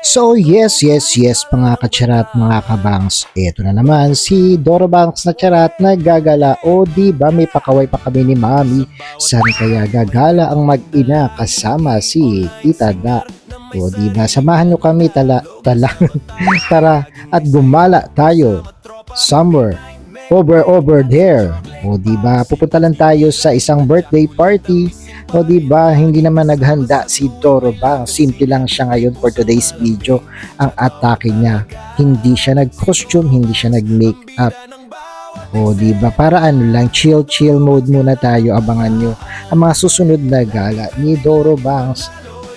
So yes mga kacharat, mga kabangs. Ito na naman si Doro Banks na charat naggagala. O di ba may pakaway pa kami ni Mami. Saan kaya gagala ang mag-ina kasama si Tita Da? O di ba samahan nyo kami tara at gumala tayo somewhere over there. O di ba pupunta lang tayo sa isang birthday party. O di ba hindi naman naghanda si Doro Bang. Simple lang siya ngayon for today's video. Ang atake niya, hindi siya nag-costume, hindi siya nag-makeup. O di ba para ano lang, chill mode muna tayo. Abangan nyo ang mga susunod na gala ni Doro Banks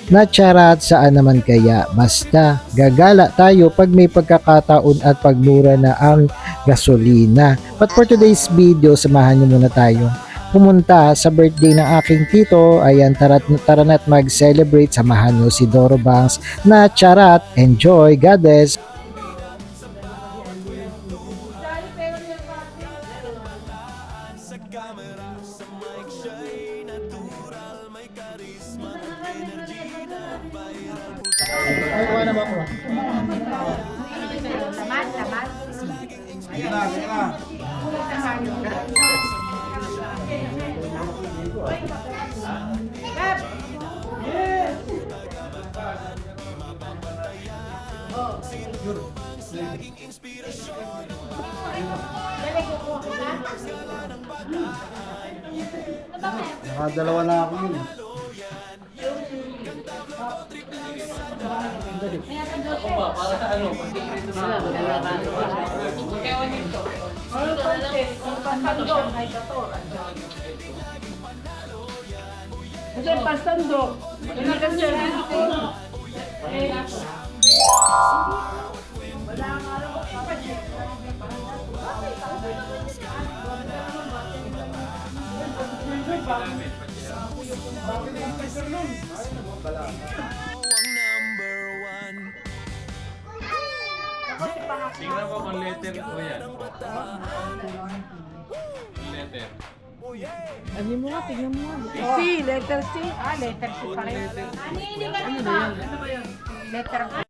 na charat. Saan naman kaya, basta gagala tayo pag may pagkakataon at pagmura na ang gasolina. But for today's video, samahan nyo muna tayo pumunta sa birthday ng aking tito. Ayan, tara na't mag-celebrate. Samahan nyo si Doro Banks na charat. Enjoy, God bless. Ay, kuha na ba ako? Tamat. Sige na. Nakadalawa na ako yun. Pasando. Tingnan mo kung letter ko yan. Letter. Ano mo nga, tignan mo nga. C, letter C. Letter C pa rin. Ano ba yan? Letter